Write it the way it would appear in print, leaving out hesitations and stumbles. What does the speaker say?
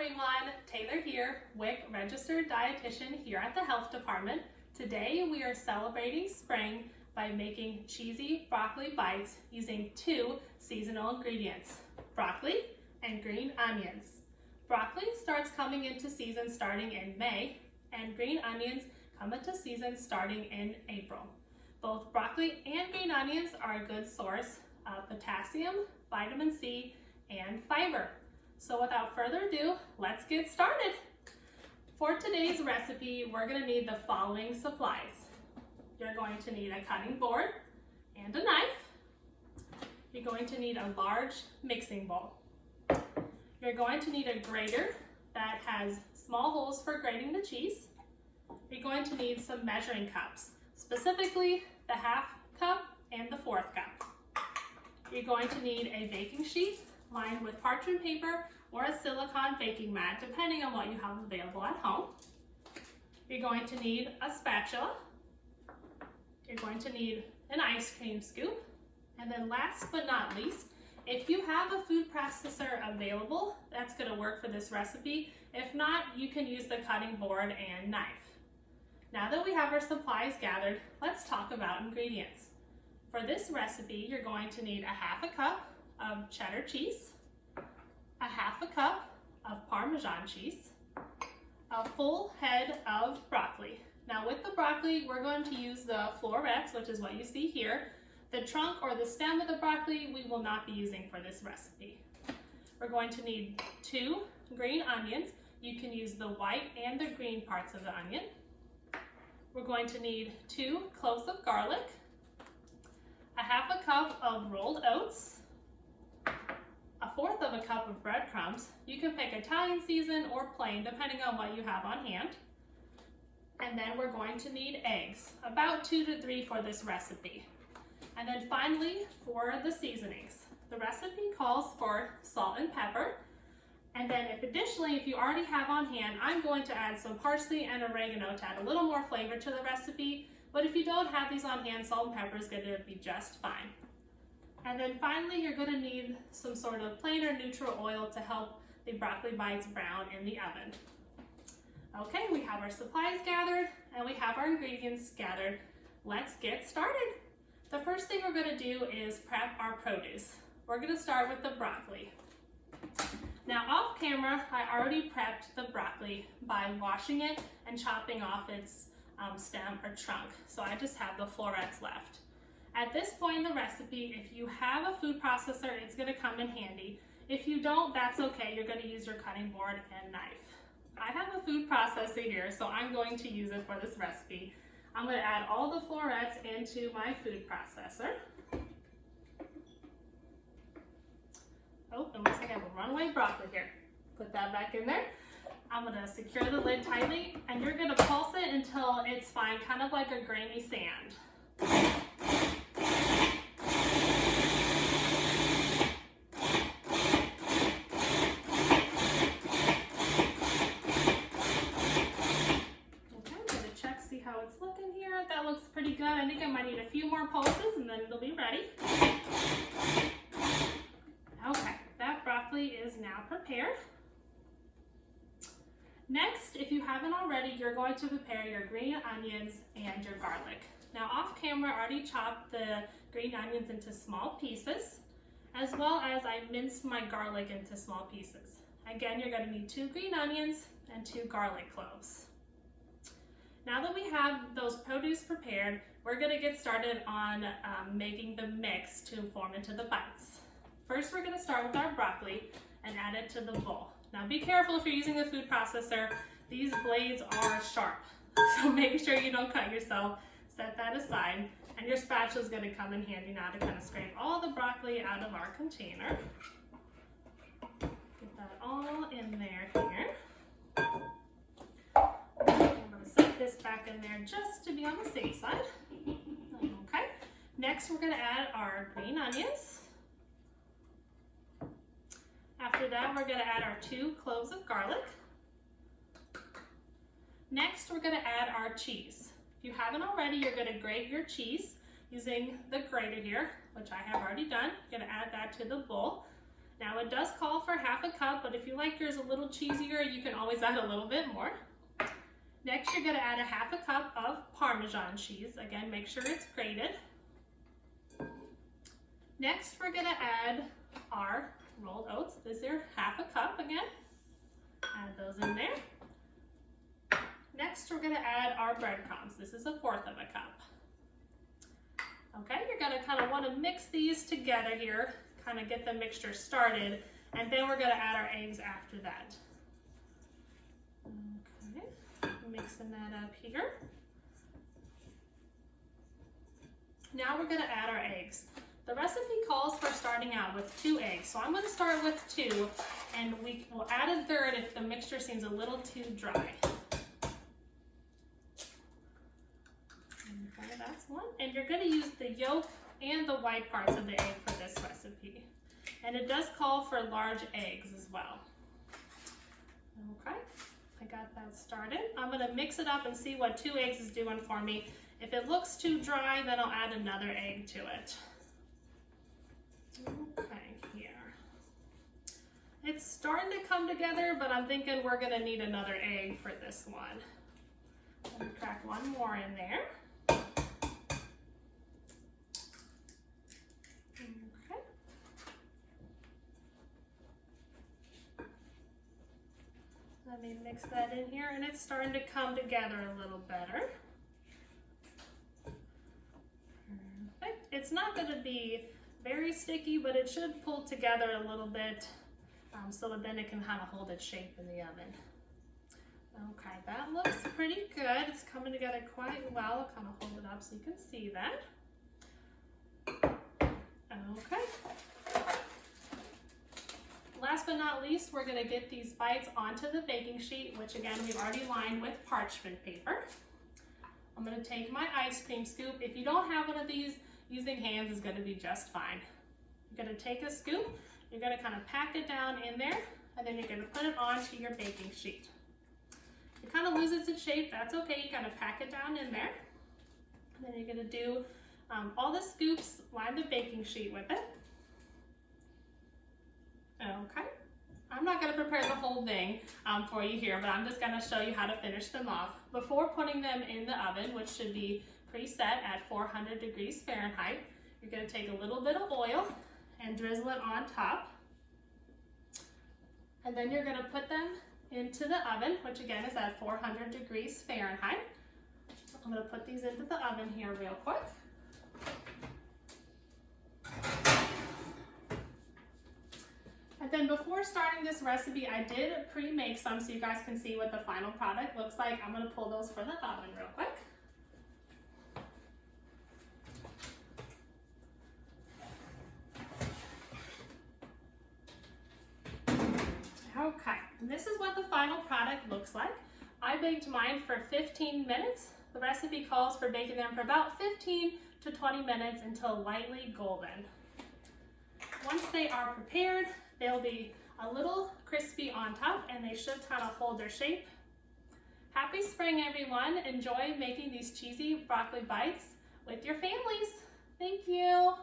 everyone, Taylor here, WIC registered dietitian here at the health department. Today we are celebrating spring by making cheesy broccoli bites using two seasonal ingredients, broccoli and green onions. Broccoli starts coming into season starting in May, and green onions come into season starting in April. Both broccoli and green onions are a good source of potassium, vitamin C, and fiber. So without further ado, let's get started. For today's recipe, we're going to need the following supplies. You're going to need a cutting board and a knife. You're going to need a large mixing bowl. You're going to need a grater that has small holes for grating the cheese. You're going to need some measuring cups, specifically the half cup and the fourth cup. You're going to need a baking sheet lined with parchment paper or a silicone baking mat, depending on what you have available at home. You're going to need a spatula. You're going to need an ice cream scoop. And then last but not least, if you have a food processor available, that's going to work for this recipe. If not, you can use the cutting board and knife. Now that we have our supplies gathered, let's talk about ingredients. For this recipe, you're going to need a half a cup of cheddar cheese, a half a cup of Parmesan cheese, a full head of broccoli. Now with the broccoli, we're going to use the florets, which is what you see here. The trunk or the stem of the broccoli, we will not be using for this recipe. We're going to need 2 green onions. You can use the white and the green parts of the onion. We're going to need 2 cloves of garlic, a half a cup of rolled oats, a fourth of a cup of breadcrumbs. You can pick Italian season or plain, depending on what you have on hand. And then we're going to need eggs, about 2 to 3 for this recipe. And then finally, for the seasonings. The recipe calls for salt and pepper. And then if you already have on hand, I'm going to add some parsley and oregano to add a little more flavor to the recipe. But if you don't have these on hand, salt and pepper is going to be just fine. And then finally, you're going to need some sort of plain or neutral oil to help the broccoli bites brown in the oven. Okay, we have our supplies gathered and we have our ingredients gathered. Let's get started. The first thing we're going to do is prep our produce. We're going to start with the broccoli. Now off camera, I already prepped the broccoli by washing it and chopping off its stem or trunk. So I just have the florets left. At this point in the recipe, if you have a food processor, it's going to come in handy. If you don't, that's okay. You're going to use your cutting board and knife. I have a food processor here, so I'm going to use it for this recipe. I'm going to add all the florets into my food processor. Oh, it looks like I have a runaway broccoli here. Put that back in there. I'm going to secure the lid tightly, and you're going to pulse it until it's fine, kind of like a grainy sand. That looks pretty good. I think I might need a few more pulses and then it'll be ready. Okay, that broccoli is now prepared. Next, if you haven't already, you're going to prepare your green onions and your garlic. Now off camera, I already chopped the green onions into small pieces, as well as I minced my garlic into small pieces. Again, you're going to need 2 green onions and 2 garlic cloves. Now that we have those produce prepared, we're going to get started on making the mix to form into the bites. First, we're going to start with our broccoli and add it to the bowl. Now be careful if you're using a food processor. These blades are sharp, so make sure you don't cut yourself. Set that aside, and your spatula is going to come in handy now to kind of scrape all the broccoli out of our container. Get that all in there here. This back in there just to be on the safe side. Okay, next we're going to add our green onions. After that, we're going to add our 2 cloves of garlic. Next, we're going to add our cheese. If you haven't already, you're going to grate your cheese using the grater here, which I have already done. You're going to add that to the bowl. Now it does call for half a cup, but if you like yours a little cheesier, you can always add a little bit more. Next, you're gonna add a half a cup of Parmesan cheese. Again, make sure it's grated. Next, we're gonna add our rolled oats. This is half a cup again. Add those in there. Next, we're gonna add our breadcrumbs. This is 1/4 of a cup. Okay, you're gonna kind of wanna mix these together here, kind of get the mixture started, and then we're gonna add our eggs after that. Okay, mixing that up here. Now we're gonna add our eggs. The recipe calls for starting out with 2 eggs, so I'm gonna start with 2, and we will add a 3rd if the mixture seems a little too dry. Okay, that's 1. And you're gonna use the yolk and the white parts of the egg for this recipe. And it does call for large eggs as well. Okay, I got that started. I'm gonna mix it up and see what 2 eggs is doing for me. If it looks too dry, then I'll add another egg to it. Okay, here. It's starting to come together, but I'm thinking we're gonna need another egg for this one. I'm gonna crack 1 more in there. Okay. Let me mix that in here, and it's starting to come together a little better. Perfect. It's not gonna be very sticky, but it should pull together a little bit so that then it can kind of hold its shape in the oven. Okay, that looks pretty good. It's coming together quite well. I'll kind of hold it up so you can see that. Okay. Last but not least, we're gonna get these bites onto the baking sheet, which again, we've already lined with parchment paper. I'm gonna take my ice cream scoop. If you don't have one of these, using hands is gonna be just fine. You're gonna take a scoop, you're gonna kind of pack it down in there, and then you're gonna put it onto your baking sheet. If it kind of loses its shape, that's okay. You kind of pack it down in there. And then you're gonna do all the scoops, line the baking sheet with it. Okay. I'm not gonna prepare the whole thing for you here, but I'm just gonna show you how to finish them off. Before putting them in the oven, which should be preset at 400 degrees Fahrenheit, you're gonna take a little bit of oil and drizzle it on top. And then you're gonna put them into the oven, which again is at 400 degrees Fahrenheit. I'm gonna put these into the oven here real quick. And then before starting this recipe, I did pre-make some so you guys can see what the final product looks like. I'm gonna pull those for the oven real quick. Okay, and this is what the final product looks like. I baked mine for 15 minutes. The recipe calls for baking them for about 15 to 20 minutes until lightly golden. Once they are prepared, they'll be a little crispy on top and they should kind of hold their shape. Happy spring, everyone. Enjoy making these cheesy broccoli bites with your families. Thank you.